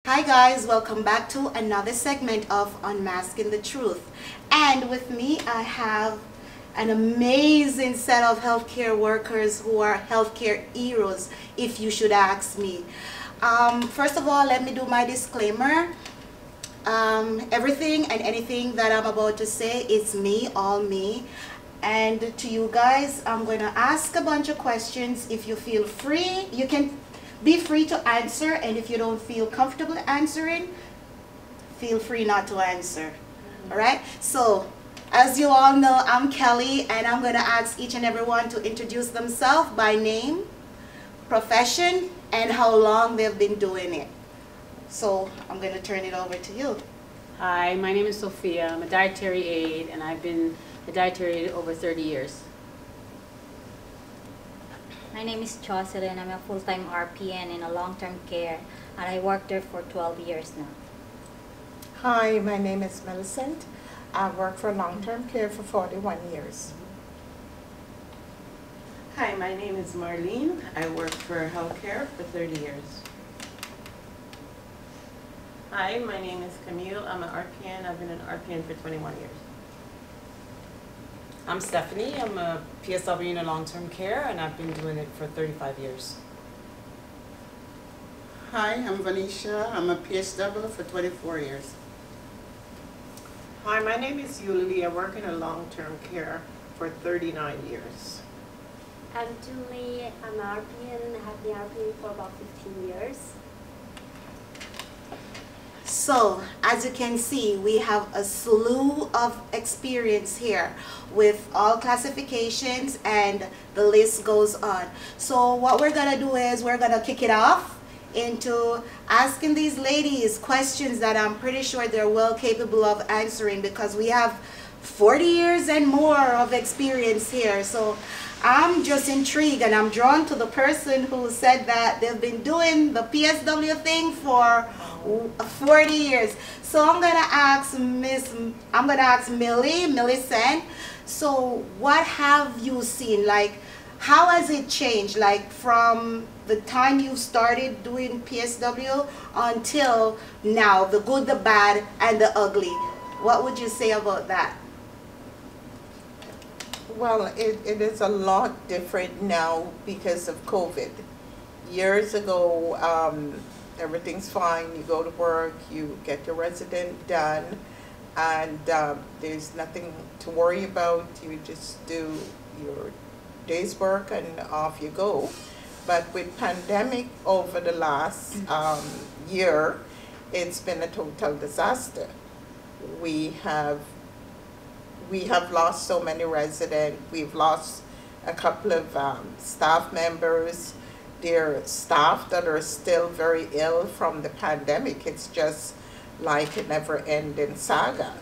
Hi guys, welcome back to another segment of Unmasking the Truth. And with me I have an amazing set of healthcare workers who are healthcare heroes, if you should ask me. First of all, let me do my disclaimer. Everything and anything that I'm about to say is me, all me. And to you guys, I'm going to ask a bunch of questions. If you feel free, you can be free to answer, and if you don't feel comfortable answering, feel free not to answer. All right? So, as you all know, I'm Kelly, and I'm going to ask each and everyone to introduce themselves by name, profession, and how long they've been doing it. So, I'm going to turn it over to you. Hi, my name is Sophia. I'm a dietary aide, and I've been a dietary aide over 30 years. My name is Jocelyn. I'm a full-time RPN in a long-term care, and I worked there for 12 years now. Hi, my name is Millicent. I work for long-term care for 41 years. Hi, my name is Marlene. I work for healthcare for 30 years. Hi, my name is Camille. I'm an RPN. I've been an RPN for 21 years. I'm Stephanie. I'm a PSW in long-term care, and I've been doing it for 35 years. Hi, I'm Vanisha. I'm a PSW for 24 years. Hi, my name is Yuli. I work in a long-term care for 39 years. I'm Julie. I'm an RPN. I have been RPN for about 15 years. So, as you can see, we have a slew of experience here with all classifications, and the list goes on. So what we're going to do is we're going to kick it off into asking these ladies questions that I'm pretty sure they're well capable of answering, because we have 40 years and more of experience here. So I'm just intrigued, and I'm drawn to the person who said that they've been doing the PSW thing for 40 years. So I'm gonna ask Millicent. So what have you seen? Like, how has it changed? Like, from the time you started doing PSW until now, the good, the bad, and the ugly. What would you say about that? Well, it is a lot different now because of COVID. Years ago, everything's fine. You go to work, you get your resident done, and there's nothing to worry about. You just do your day's work and off you go. But with pandemic over the last year, it's been a total disaster. We have lost so many residents. We've lost a couple of staff members. There are staff that are still very ill from the pandemic. It's just like a never-ending saga.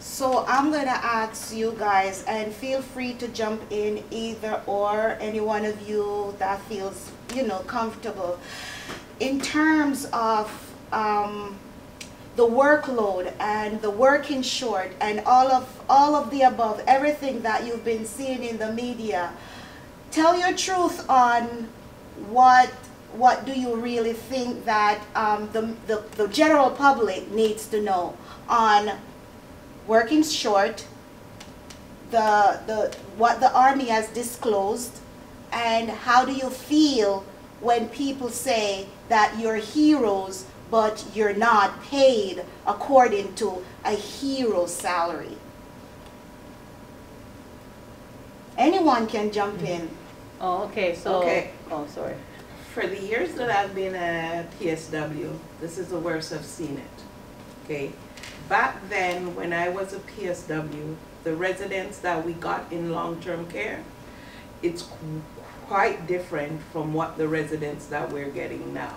So I'm going to ask you guys, and feel free to jump in, either or, any one of you that feels, comfortable. In terms of the workload and the working short and all of the above, everything that you've been seeing in the media, tell your truth on what do you really think that the general public needs to know on working short, what the Army has disclosed, and how do you feel when people say that you're heroes but you're not paid according to a hero salary? Anyone can jump in. Oh, okay. So, Okay. Oh, sorry. For the years that I've been a PSW, this is the worst I've seen it. Okay. Back then, when I was a PSW, the residents that we got in long-term care, it's quite different from what the residents that we're getting now.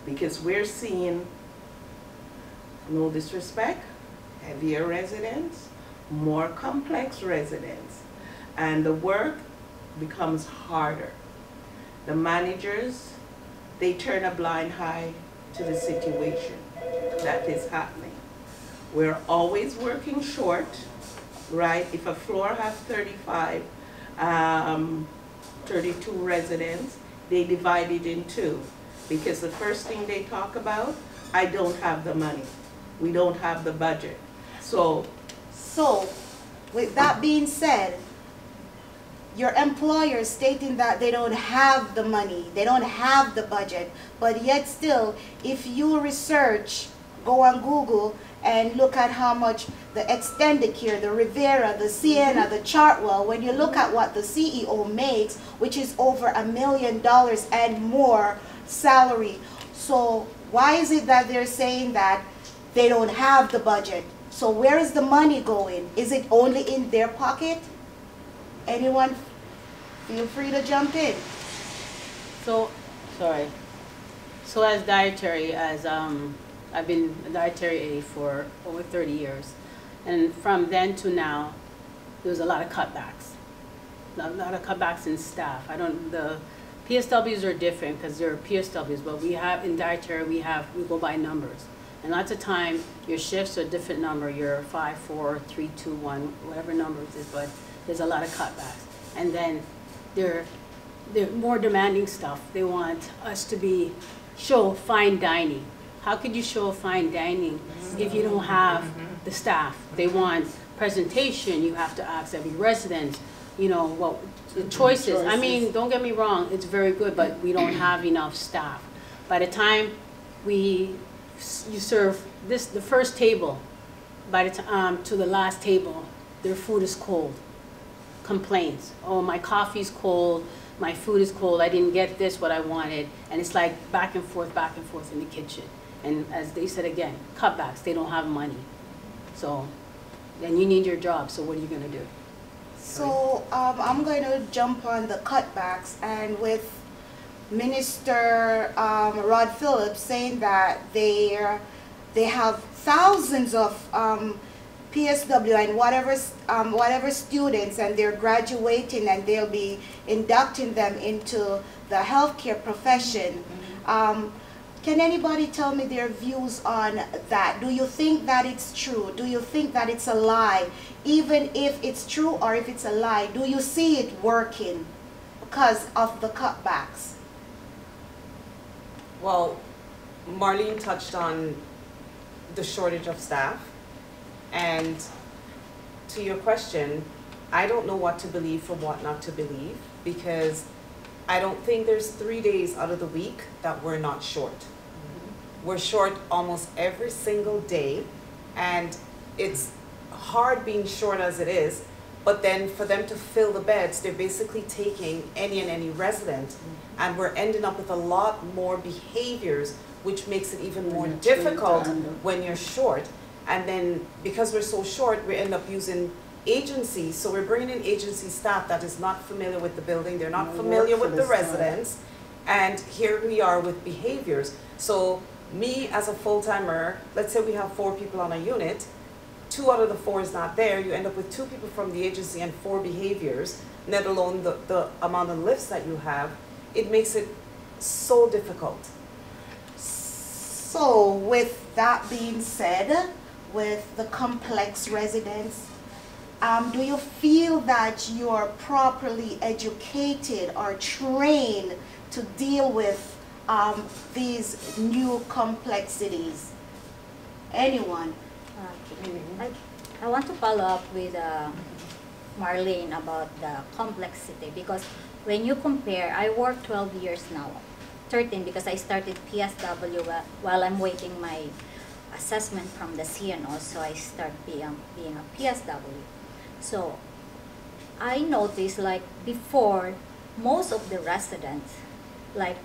Because we're seeing, no disrespect, heavier residents, more complex residents, and the work becomes harder. The managers, they turn a blind eye to the situation that is happening. We're always working short, right? If a floor has 32 residents, they divide it in two. Because the first thing they talk about, I don't have the money. We don't have the budget. So, with that being said, your employer is stating that they don't have the money, they don't have the budget, but yet still, if you research, go on Google and look at how much the extended care, the Rivera, the Sienna, the Chartwell, when you look at what the CEO makes, which is over $1 million and more salary. So why is it that they're saying that they don't have the budget? So where is the money going? Is it only in their pocket? Anyone feel free to jump in. So, sorry. So as dietary, I've been a dietary aide for over 30 years. And from then to now, there was a lot of cutbacks. A lot of cutbacks in staff. The PSWs are different because they're PSWs, but we have, in dietary, we go by numbers. And lots of time, your shifts are a different number. You're 5, 4, 3, 2, 1, whatever number it is, but there's a lot of cutbacks. And then they're more demanding stuff. They want us to show fine dining. How could you show fine dining if you don't have the staff? They want presentation. You have to ask every resident, what the choices. I mean, don't get me wrong, it's very good, but we don't have enough staff. By the time you serve the first table, by the time to the last table, their food is cold. Complaints. Oh, my coffee's cold. My food is cold. I didn't get this what I wanted, and it's like back and forth in the kitchen. And as they said again, cutbacks. They don't have money, so then you need your job. So what are you gonna do? So I'm going to jump on the cutbacks, and with Minister Rod Phillips saying that they have thousands of PSW and whatever students, and they're graduating and they'll be inducting them into the healthcare profession. Can anybody tell me their views on that? Do you think that it's true? Do you think that it's a lie? Even if it's true or if it's a lie, do you see it working because of the cutbacks? Well, Marlene touched on the shortage of staff. And to your question, I don't know what to believe from what not to believe, because I don't think there's 3 days out of the week that we're not short. We're short almost every single day, and it's hard being short as it is, but then for them to fill the beds, they're basically taking any resident, and we're ending up with a lot more behaviors, which makes it even more difficult when you're short. And then because we're so short, we end up using agencies. So we're bringing in agency staff that is not familiar with the building, they're not familiar with the residents, and here we are with behaviors. So me as a full-timer, let's say we have 4 people on a unit, 2 out of the 4 is not there, you end up with 2 people from the agency and 4 behaviors, let alone the amount of lifts that you have. It makes it so difficult. So with that being said, with the complex residents, do you feel that you're properly educated or trained to deal with these new complexities? Anyone? I want to follow up with Marlene about the complexity, because when you compare, I work 12 years now, 13 because I started PSW while I'm waiting my assessment from the CNO, so I start being a PSW. So I noticed, like before, most of the residents, like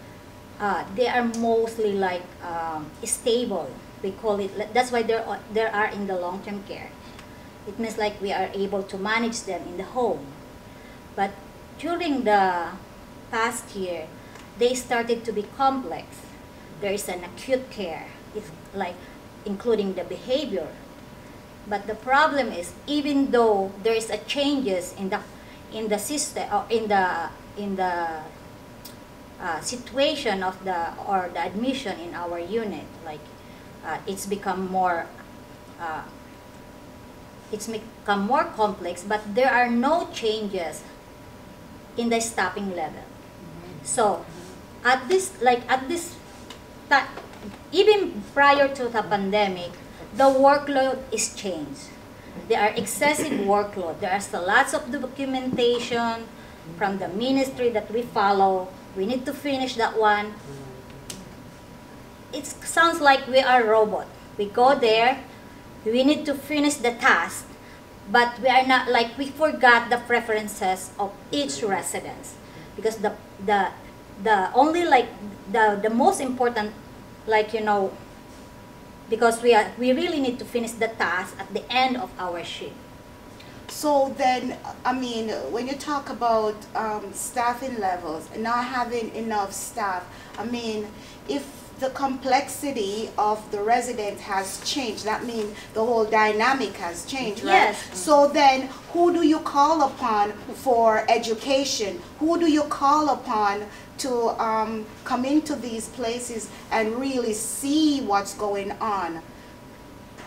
they are mostly like stable. We call it, that's why they are in the long-term care. It means like we are able to manage them in the home. But during the past year, they started to be complex. There is an acute care. It's like including the behavior. But the problem is, even though there is a changes in the system or in the situation of the admission in our unit, like it's become more complex, but there are no changes in the staffing level. So at this even prior to the pandemic, the workload is changed. There are excessive workload. There are still lots of documentation from the ministry that we follow. We need to finish that one. It sounds like we are robot. We go there, we need to finish the task, but we are not like, we forgot the preferences of each residence, because the only like the most important, like, you know, because we really need to finish the task at the end of our shift. So then, I mean, when you talk about staffing levels, not having enough staff, I mean, if the complexity of the resident has changed, that means the whole dynamic has changed, right? Yes. So then, who do you call upon for education? Who do you call upon to come into these places and really see what's going on?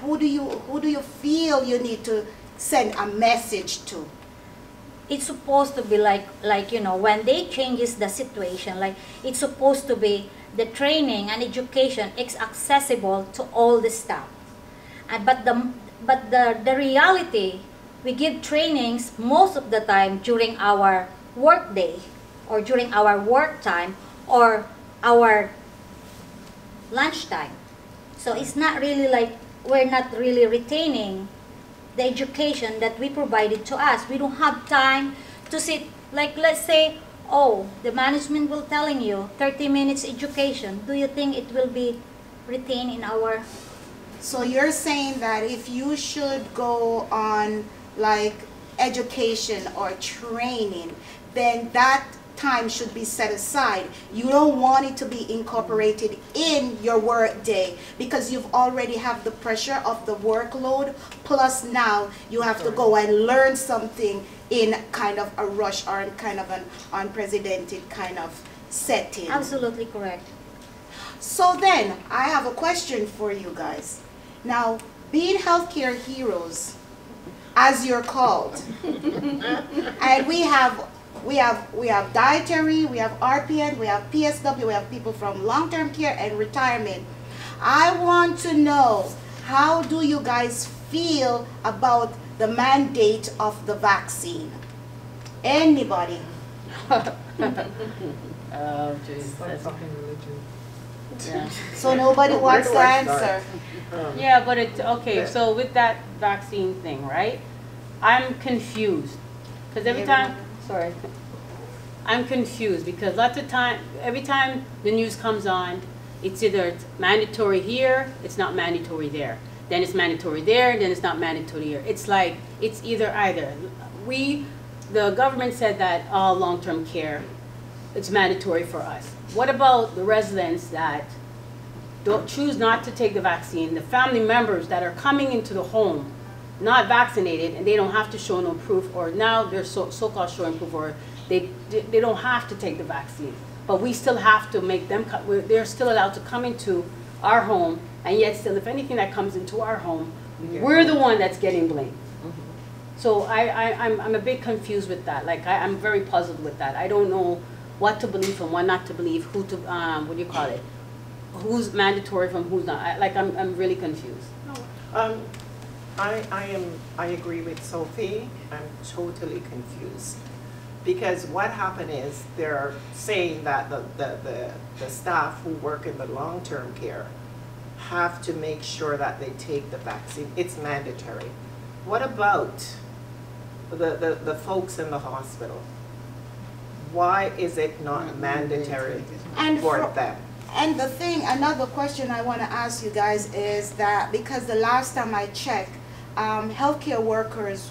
Who do you feel you need to send a message to? It's supposed to be like, you know, when they changes the situation, like, it's supposed to be the training and education is accessible to all the staff. But the reality, we give trainings most of the time during our work day, or during our work time, or our lunchtime. So it's not really like, we're not really retaining the education that we provided to us. We don't have time to sit, like, let's say, oh, the management will telling you 30 minutes education. Do you think it will be retained in our... So you're saying that if you should go on like education or training, then that time should be set aside. You don't want it to be incorporated in your work day, because you've already have the pressure of the workload, plus now you have to go and learn something in kind of a rush or in kind of an unprecedented kind of setting. Absolutely correct. So then, I have a question for you guys. Now, being healthcare heroes, as you're called, and we have dietary, we have RPN, we have PSW, we have people from long-term care and retirement. I want to know, how do you guys feel about the mandate of the vaccine? Anybody? Oh, Jesus. Yeah. So nobody wants to answer. Yeah, but it's okay. So with that vaccine thing, right? I'm confused because every time, sorry, I'm confused because lots of time, every time the news comes on, it's either it's mandatory here, it's not mandatory there. Then it's mandatory there, then it's not mandatory here. It's like, it's either. The government said that all long-term care, it's mandatory for us. What about the residents that don't choose not to take the vaccine, the family members that are coming into the home not vaccinated and they don't have to show no proof, or now they're so-called showing proof, or they don't have to take the vaccine, but we still have to make them, they're still allowed to come into our home, and yet still, if anything that comes into our home, we're the one that's getting blamed. So I'm a bit confused with that. Like I'm very puzzled with that. I don't know what to believe and what not to believe, who to, what do you call it? Who's mandatory from who's not. I'm really confused. I agree with Sophie. I'm totally confused. Because what happened is they're saying that the staff who work in the long-term care have to make sure that they take the vaccine. It's mandatory. What about the folks in the hospital? Why is it not mandatory for them? And the thing, another question I want to ask you guys is that, because the last time I checked, healthcare workers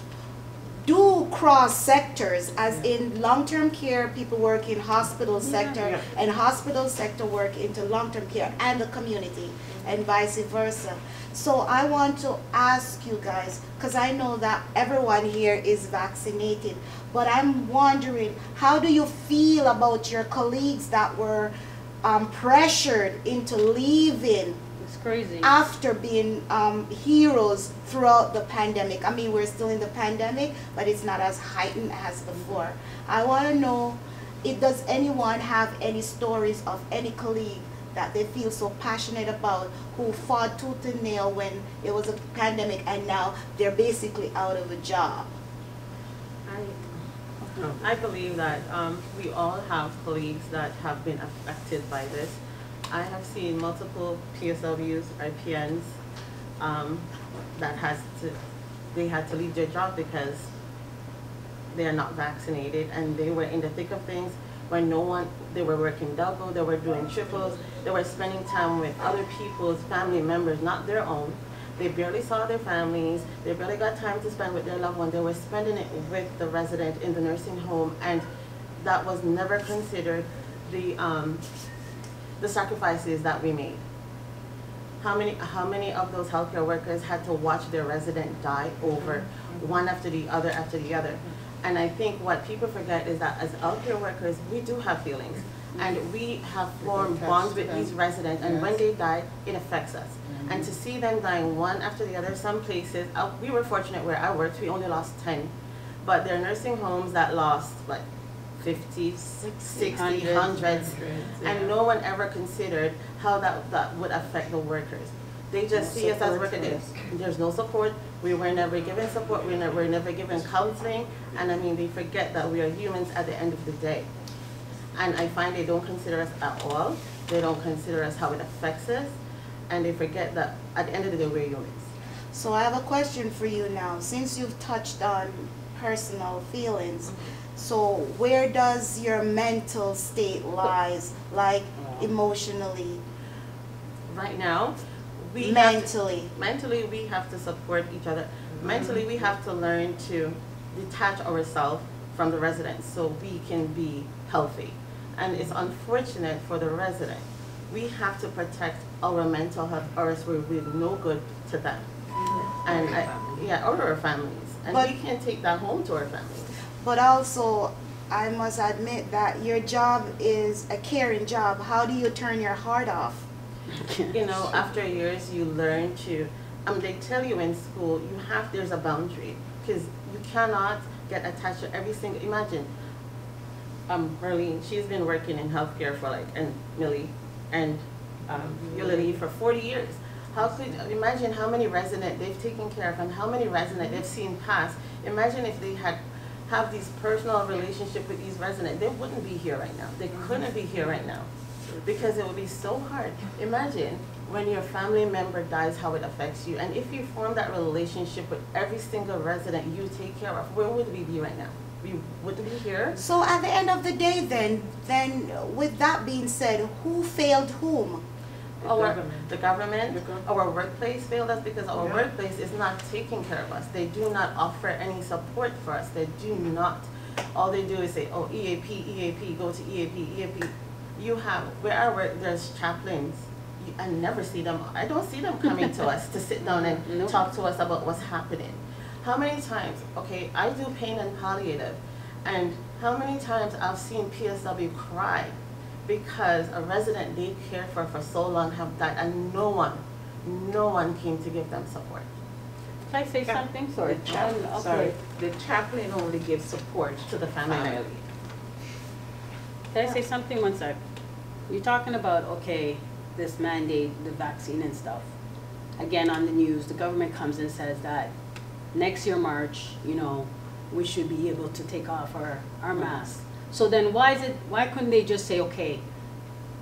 do cross sectors, as in long-term care, people work in hospital sector, and hospital sector work into long-term care and the community, and vice versa. So I want to ask you guys, because I know that everyone here is vaccinated, but I'm wondering, how do you feel about your colleagues that were pressured into leaving Crazy. after being heroes throughout the pandemic? I mean, we're still in the pandemic, but it's not as heightened as before. I want to know, does anyone have any stories of any colleague that they feel so passionate about, who fought tooth and nail when it was a pandemic, and now they're basically out of a job? I believe that we all have colleagues that have been affected by this. I have seen multiple PSWs, RPNs, that they had to leave their job because they are not vaccinated, and they were in the thick of things when they were working double, they were doing triples, they were spending time with other people's family members, not their own. They barely saw their families, they barely got time to spend with their loved one. They were spending it with the resident in the nursing home, and that was never considered the sacrifices that we made. How many of those healthcare workers had to watch their resident die over one after the other after the other? And I think what people forget is that as healthcare workers, we do have feelings, and we have formed bonds with these residents, and when they die, it affects us. And to see them dying one after the other, some places, we were fortunate where I worked, we only lost 10. But there are nursing homes that lost like 50, 60, hundreds, and no one ever considered how that would affect the workers. They just see us as workers. There's no support. We were never given support. We were never given counseling. And I mean, they forget that we are humans at the end of the day. And I find they don't consider us at all. They don't consider us how it affects us. And they forget that at the end of the day, we're humans. So I have a question for you now. Since you've touched on personal feelings, so where does your mental state lies, like emotionally? Right now, mentally, we have to support each other. Mentally, we have to learn to detach ourselves from the residents so we can be healthy. And it's unfortunate for the resident. We have to protect our mental health, or else we're no good to them. And or our families. And we can't take that home to our families. But also, I must admit that your job is a caring job. How do you turn your heart off? You know, after years, you learn to, they tell you in school, there's a boundary, because you cannot get attached to every single, imagine, Marlene, she's been working in healthcare for and Millie, and Yulili for 40 years. Imagine how many residents they've taken care of and how many residents they've seen pass. Imagine if they have these personal relationship with these residents, they wouldn't be here right now. They couldn't be here right now because it would be so hard. Imagine when your family member dies, how it affects you. And if you form that relationship with every single resident you take care of, where would we be right now? We wouldn't be here. So at the end of the day then with that being said, who failed whom? The government, our workplace failed us because our workplace is not taking care of us. They do not offer any support for us. They do not. All they do is say, oh, EAP, EAP, go to EAP, EAP. Where I work, there's chaplains. I never see them. I don't see them coming to us to sit down and talk to us about what's happening. How many times, I do pain and palliative, and how many times I've seen PSW cry because a resident they cared for so long have died, and no one came to give them support. Can I say something? Sorry. The chaplain only gives support To the family. Can I say something? One sec. You're talking about, this mandate, the vaccine and stuff. Again, on the news, the government comes and says that next year, March, we should be able to take off our masks. So then why couldn't they just say,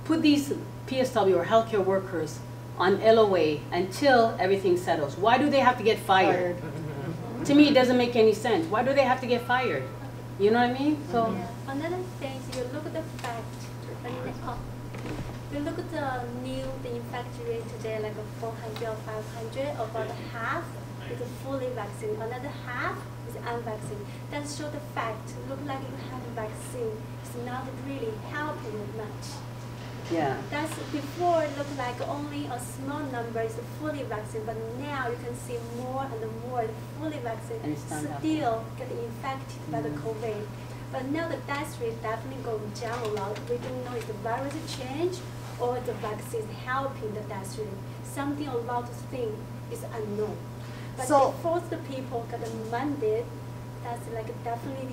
put these PSW or healthcare workers on LOA until everything settles? Why do they have to get fired? To me, it doesn't make any sense. Why do they have to get fired? You know what I mean? So another thing is you look at the fact, you look at the infection rate today, like 400 or 500, about half is fully vaccinated, another half is unvaccinated. That shows the fact, look like you have a vaccine, it's not really helping much. yeah. That's before it looked like only a small number is fully vaccinated, but now you can see more and more fully vaccinated still get infected by the COVID. But now the death rate definitely going down a lot. We don't know if the virus change or the vaccine is helping the death rate. Something about this thing is unknown. But So, they force the people get a mandate, that's like definitely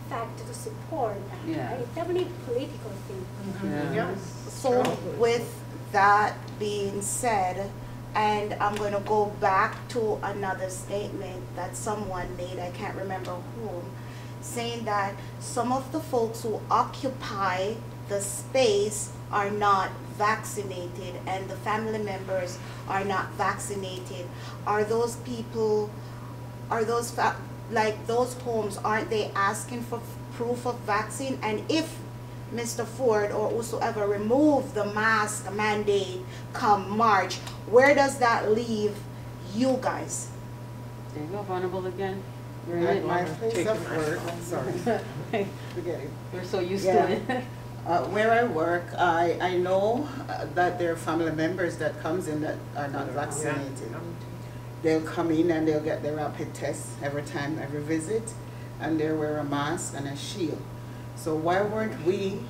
fact to support that, Yeah. right? It's definitely political thing. Yeah. Yes. So with that being said, and I'm going to go back to another statement that someone made, I can't remember whom, saying that some of the folks who occupy the space are not vaccinated and the family members are not vaccinated. Are those people, are those, like those homes, aren't they asking for proof of vaccine? And if Mr. Ford or whosoever remove the mask mandate come March, where does that leave you guys? There you go, vulnerable again. You're in At it. my place of work, sorry, forget it. We're so used Yeah. to it. Where I work, I know that there are family members that comes in that are not vaccinated. They'll come in and they'll get their rapid test every time, every visit, and they'll wear a mask and a shield. So why weren't we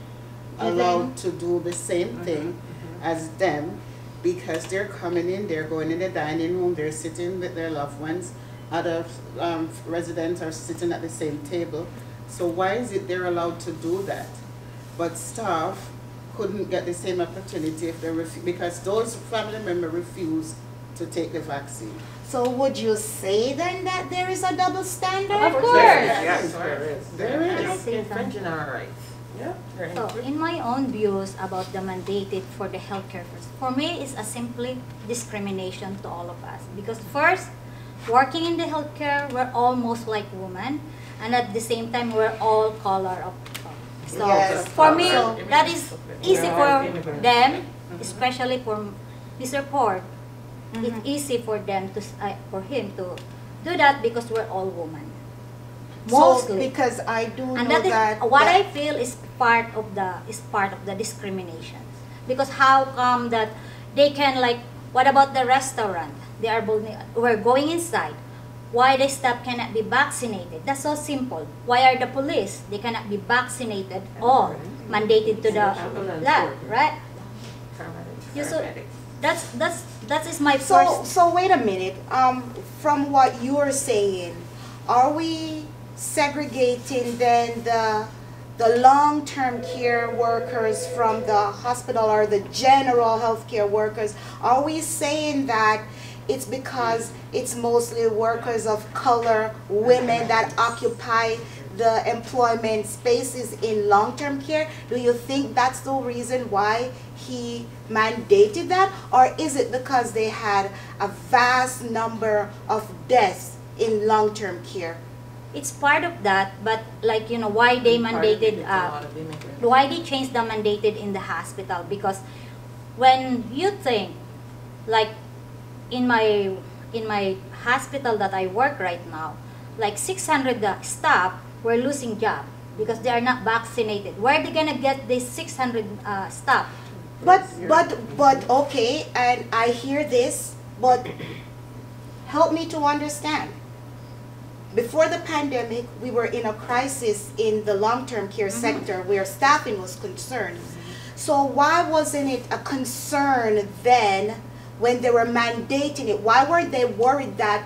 allowed to do the same thing as them? Because they're coming in, they're going in the dining room, they're sitting with their loved ones, other residents are sitting at the same table. So why is it they're allowed to do that? But staff couldn't get the same opportunity if they because those family members refused to take the vaccine. So would you say then that there is a double standard? Of course. Yes, there is. There I is. think so. Infringing our rights. So, in my own views about the mandated for the healthcare first, for me it's a simply discrimination to all of us. Because first, working in the healthcare, we're almost like women, and at the same time, we're all color of people. So, Yes. for me, So- that is easy for them, especially for Mr. Ford. It's easy for them to, for him to do that because we're all women. So, Mostly. because I do And know that is that what that- I feel is part of the discrimination. Because how come that they can, like, what about the restaurant? They are we're going inside. Why the staff cannot be vaccinated? That's so simple. Why are the police? They cannot be vaccinated all mandated to the that, right? You so that is my So, first. so wait a minute. From what you're saying, are we segregating then the long-term care workers from the hospital or the general healthcare workers? Are we saying that it's because it's mostly workers of color, women that occupy the employment spaces in long-term care? Do you think that's the reason why he mandated that? Or is it because they had a vast number of deaths in long-term care? It's part of that, but like, you know, why they mandated, why they changed the mandated in the hospital? Because when you think, like in my hospital that I work right now, like 600 staff were losing job because they are not vaccinated. Where are they gonna get these 600 staff? But okay, and I hear this, but help me to understand. Before the pandemic, we were in a crisis in the long-term care sector where staffing was concerned. So why wasn't it a concern then when they were mandating it? Why weren't they worried that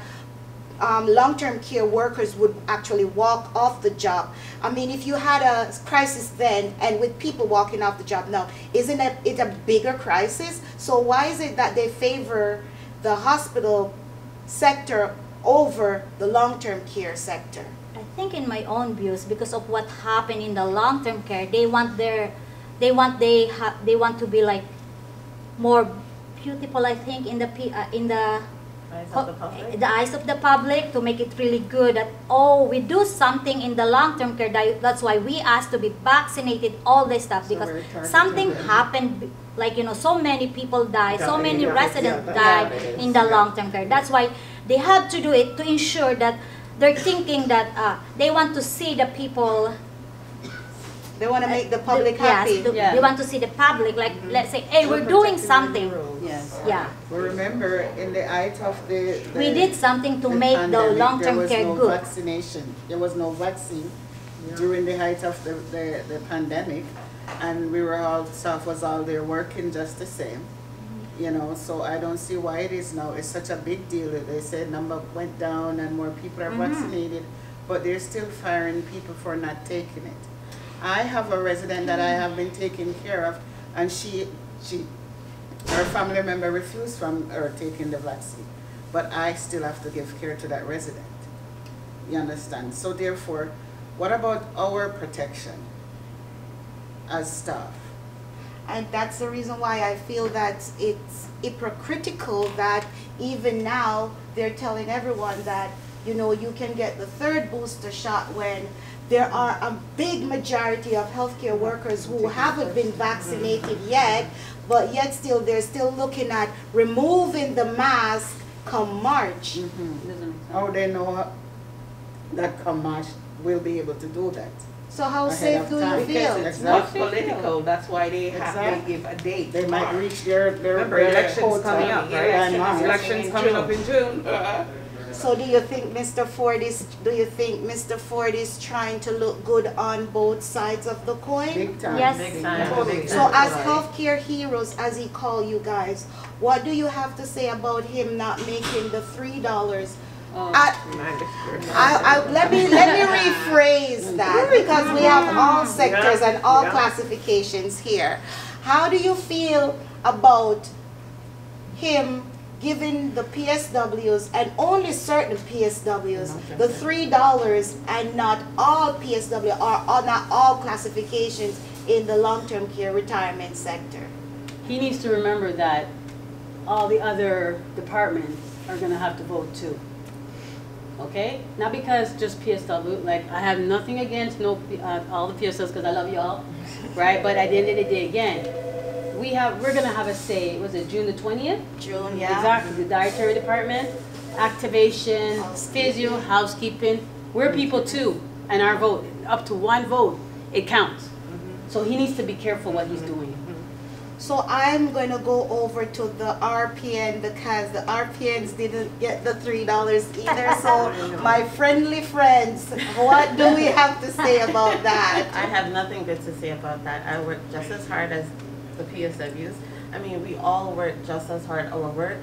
long-term care workers would actually walk off the job? I mean, if you had a crisis then and with people walking off the job now, isn't it a bigger crisis? So why is it that they favor the hospital sector over the long-term care sector? I think in my own views, because of what happened in the long-term care, they want to be like more beautiful, I think, in the eyes of the public, to make it really good that, oh, we do something in the long-term care. That's why we asked to be vaccinated, all this stuff, So because we're targeting something them. happened, like, you know, so many people died, so many Yeah, residents yeah, died that is, in the yeah. long-term care. That's why they have to do it, to ensure that they're thinking that they want to see the people. They want to make the public Yes, happy. Yeah. they want to see the public, like, let's say, hey, we're doing something. Yes. Yeah. Well, remember, in the height of the We did something to make the pandemic, long-term care there was no good. vaccination. There was no vaccine during the height of the pandemic, and we were all, staff was all there working just the same. You know, so I don't see why it is now. It's such a big deal that they said number went down and more people are vaccinated. but they're still firing people for not taking it. I have a resident that I have been taking care of, and her family member refused from her taking the vaccine, but I still have to give care to that resident. You understand? So therefore, what about our protection as staff? And that's the reason why I feel that it's hypocritical that even now they're telling everyone that, you know, you can get the third booster shot when there are a big majority of healthcare workers who haven't been vaccinated yet, but yet still they're still looking at removing the mask come March. How they know that come March we'll be able to do that? So how Ahead safe of do time. you Because feel? it's not Exactly. political, that's why they Exactly. give a date. They might reach their Remember, elections quota coming up, right? by March. Elections coming up in June. So do you think Mr. Ford is trying to look good on both sides of the coin? Big time. Yes. Big time, Totally. big So time. as healthcare heroes, as he call you guys, what do you have to say about him not making the $3? Let me rephrase that, because we have all sectors and all classifications here. How do you feel about him giving the PSWs, and only certain PSWs, the $3 and not all PSW or not all classifications in the long-term care retirement sector? He needs to remember that all the other departments are gonna have to vote too. Okay? Not because just PSW, like I have nothing against all the PSWs because I love y'all, right? But at the end of the day, again, we're gonna have a say. Was it June the 20th? June, yeah. Exactly. The dietary department, activation, physio, housekeeping. We're people too, and our vote, up to one vote, it counts. So he needs to be careful what he's doing. So I'm going to go over to the RPN because the RPNs didn't get the $3 either. So my friendly friends, what do we have to say about that? I have nothing good to say about that. I work just as hard as the PSWs. I mean, we all work just as hard. Our work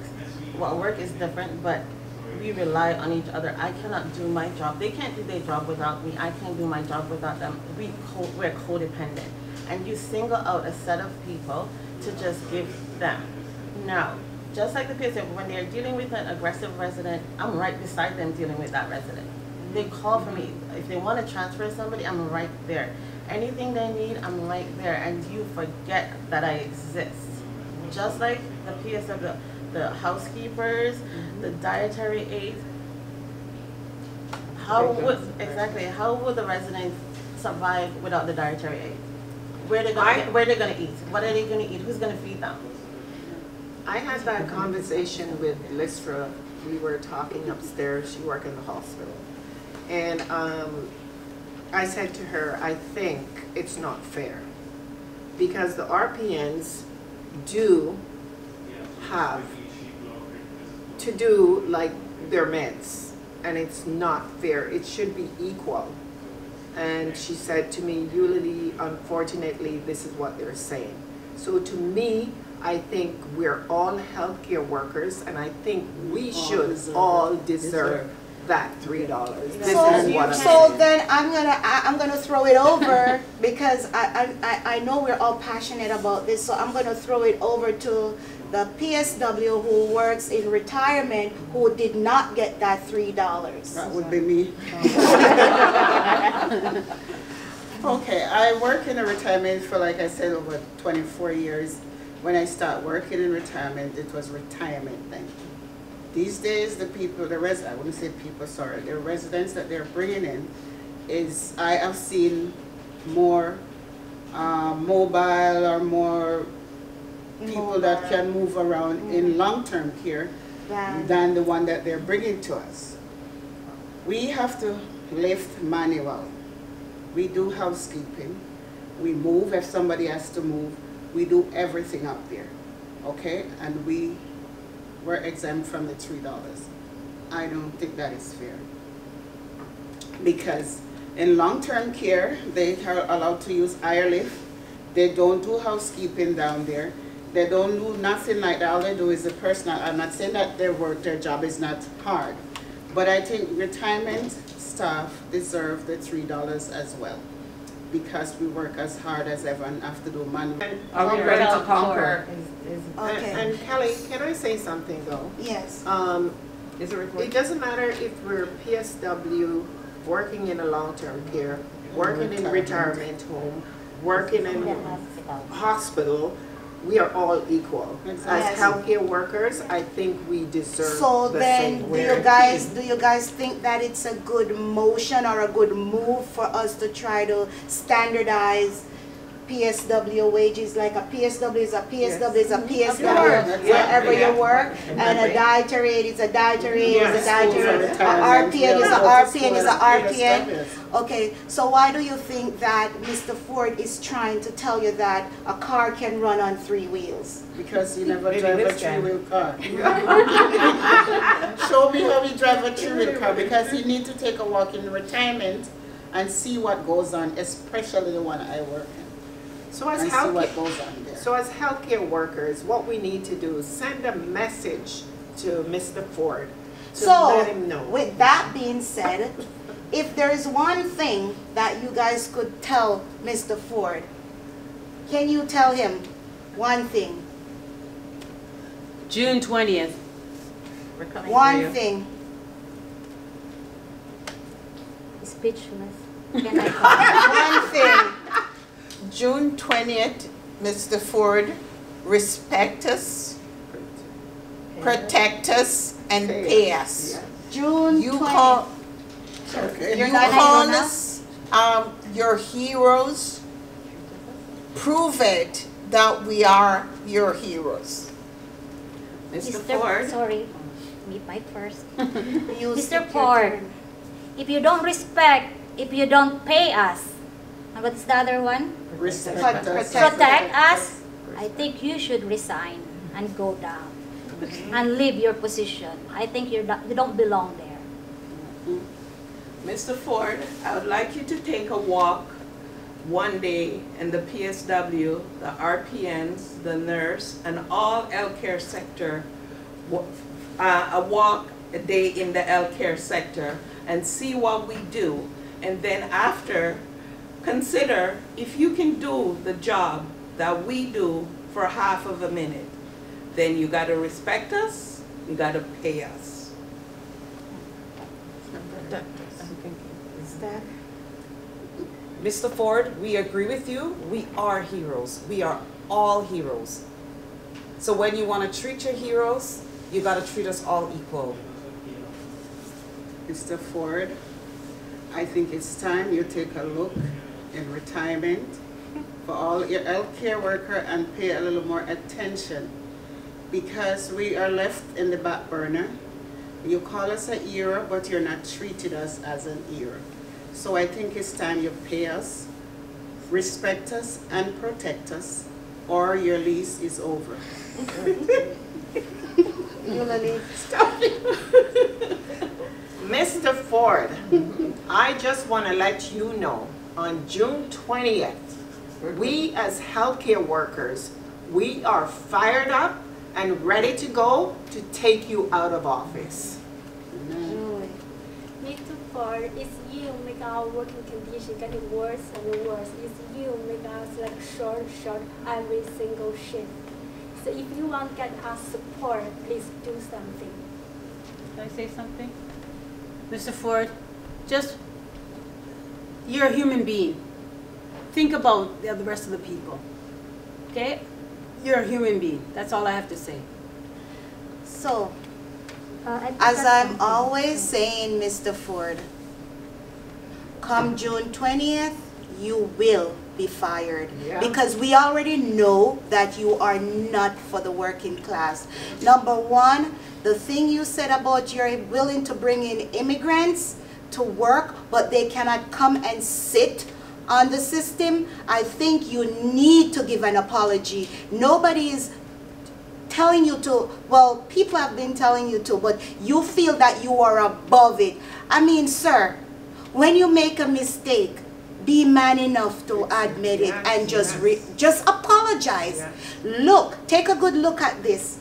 is different, but we rely on each other. I cannot do my job. They can't do their job without me. I can't do my job without them. We're codependent. And you single out a set of people to just give them. No. Just like the PSW, when they're dealing with an aggressive resident, I'm right beside them dealing with that resident. They call for me. If they want to transfer somebody, I'm right there. Anything they need, I'm right there. And you forget that I exist. Just like the PSW, the housekeepers, the dietary aides. How would the residents survive without the dietary aid? Where they gonna eat? What are they gonna eat? Who's gonna feed them? I had that conversation with Listra. We were talking upstairs. She worked in the hospital. And I said to her, I think it's not fair. Because the RPNs do have to do like their meds. And it's not fair. It should be equal. And she said to me, Eulalie, unfortunately, this is what they're saying. So to me, I think we're all healthcare workers, and I think we should all deserve that $3. This is what I'm So saying. then I'm gonna throw it over because I know we're all passionate about this. So I'm gonna throw it over to the PSW who works in retirement who did not get that $3. That would be me. Okay, I work in a retirement for, like I said, over 24 years. When I start working in retirement, it was retirement then. These days, the people, I wouldn't say people, sorry, the residents that they're bringing in is, I have seen more mobile or more people that can move around in long-term care than the one that they're bringing to us. We have to lift manual. We do housekeeping. We move if somebody has to move. We do everything up there, okay? And we were exempt from the $3. I don't think that is fair. Because in long-term care, they are allowed to use airlift. They don't do housekeeping down there. They don't do nothing like that. All they do is the personal. I'm not saying that their job is not hard. But I think retirement staff deserve the $3 as well, because we work as hard as ever and have to do manual. Are we ready to Conquer. Okay. And Kelly, can I say something though? Yes. Is it recorded? It doesn't matter if we're PSW, working in a long-term care, working in retirement home, working in hospital, we are all equal. Exactly. As Yes. healthcare workers, I think we deserve So the then, same. do you guys think that it's a good motion or a good move for us to try to standardize PSW wages? Like a PSW is a PSW is a PSW course. wherever Yeah. you work, and a dietary aid is a dietary aid is a Yes. dietary, a RPN is a RPN is a RPN. Okay, so why do you think that Mr. Ford is trying to tell you that a car can run on 3 wheels? Because he never Maybe drive a this time. 3-wheel car. Show me how he drive a 3-wheel car, because he need to take a walk in retirement and see what goes on, especially the one I work in, So as and see what healthcare, goes on there. so as healthcare workers, what we need to do is send a message to Mr. Ford to So, let him know. with that being said, if there is one thing that you guys could tell Mr. Ford, can you tell him one thing? June 20th. We're coming for One you. thing. Speechless. Can I One thing. June 20th, Mr. Ford, respect us, protect us, and pay us. June You 20th. call, Okay. you not call enough? us your heroes. Prove it that we are your heroes. Mr. Ford. Sorry, meet Mike first. You Mr. stick your Ford, turn. if you don't respect, if you don't pay us, and what's the other one? Respect us. Protect us, I think you should resign and go down and leave your position. I think you don't belong there. Mr. Ford, I would like you to take a walk one day in the PSW, the RPNs, the nurse, and all healthcare sector, a walk a day in the healthcare sector and see what we do. And then after, consider if you can do the job that we do for half of a minute, then you gotta respect us, you gotta pay us. Staff. Mr. Ford, we agree with you. We are heroes. We are all heroes. So when you want to treat your heroes, you got to treat us all equal. Mr. Ford, I think it's time you take a look in retirement for all your healthcare worker and pay a little more attention, because we are left in the back burner. You call us a hero, but you're not treated us as an hero. So I think it's time you pay us, respect us, and protect us, or your lease is over. Mr. Ford, I just want to let you know, on June 20th, we as healthcare workers, we are fired up and ready to go to take you out of office. Mr. Ford, it's you make our working condition getting worse and worse. It's you make us like short every single shift. So if you want to get us support, please do something. Can I say something? Mr. Ford, you're a human being. Think about the rest of the people, okay? You're a human being. That's all I have to say. So, I as forgot I'm something. always saying, Mr. Ford, come June 20th, you will be fired. Yeah. Because we already know that you are not for the working class. Number one, the thing you said about you're willing to bring in immigrants to work, but they cannot come and sit on the system, I think you need to give an apology. Nobody is telling you to, well, people have been telling you to, but you feel that you are above it. I mean, sir, when you make a mistake, be man enough to admit it and just apologize. Look, take a good look at this.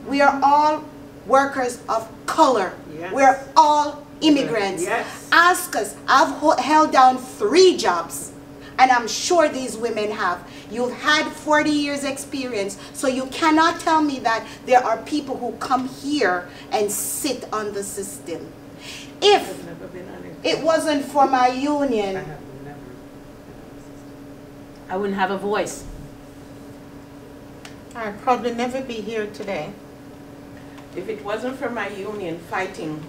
We are all workers of color. Yes. We're all immigrants. Yes. Ask us. I've held down 3 jobs, and I'm sure these women have. You've had 40 years experience, so you cannot tell me that there are people who come here and sit on the system. If I've never been on it. it wasn't for my I union, have never. I wouldn't have a voice. I'd probably never be here today. If it wasn't for my union fighting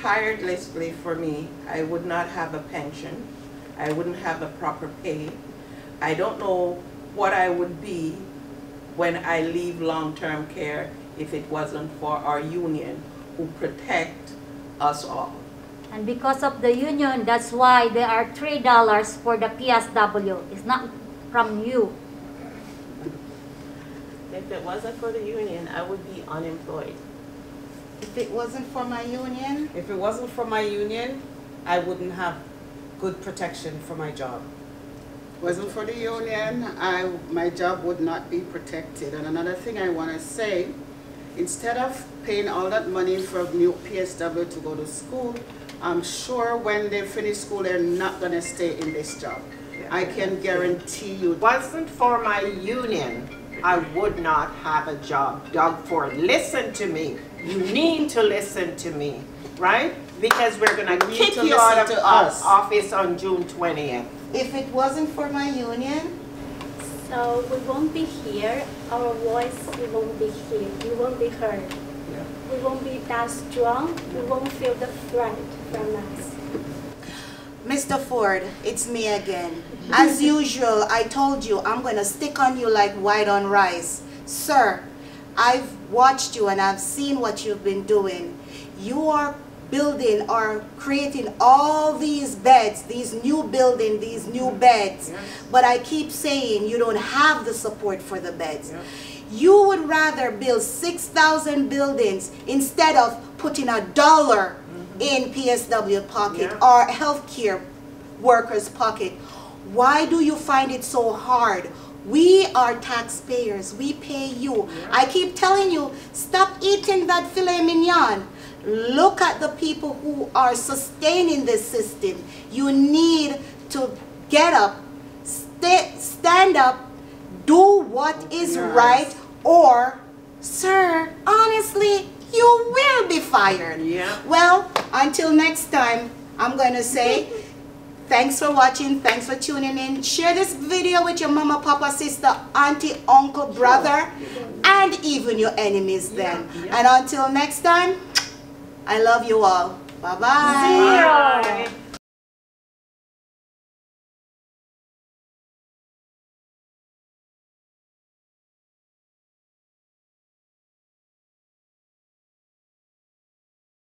tirelessly for me, I would not have a pension. I wouldn't have a proper pay. I don't know what I would be when I leave long-term care if it wasn't for our union who protect us all. And because of the union, that's why there are $3 for the PSW. It's not from you. If it wasn't for the union, I would be unemployed. if it wasn't for my union, If it wasn't for my union, I wouldn't have good protection for my job. Wasn't for the union, my job would not be protected. And another thing I want to say, instead of paying all that money for new PSW to go to school, I'm sure when they finish school, they're not going to stay in this job. I can guarantee you. Wasn't for my union, I would not have a job. Doug Ford, listen to me. You need to listen to me, right? Because we're gonna You need kick to you out listen of to us. office on June 20th. if it wasn't for my union, So we won't be here, our voice won't be here, we won't be heard. We won't be that strong, we won't feel the threat from us. Mr. Ford, it's me again. As usual, I told you I'm going to stick on you like white on rice. Sir, I've watched you and I've seen what you've been doing. You are building or creating all these beds, these new building, these new beds. But I keep saying you don't have the support for the beds. You would rather build 6,000 buildings instead of putting $1 in PSW pocket or healthcare workers pocket. Why do you find it so hard? We are taxpayers. We pay you. I keep telling you, stop eating that filet mignon. Look at the people who are sustaining this system. You need to get up, stand up, do what is right, or, sir, honestly, you will be fired. Well, until next time, I'm going to say, thanks for watching. Thanks for tuning in. Share this video with your mama, papa, sister, auntie, uncle, brother, and even your enemies then. And until next time, I love you all. Bye-bye. Zero.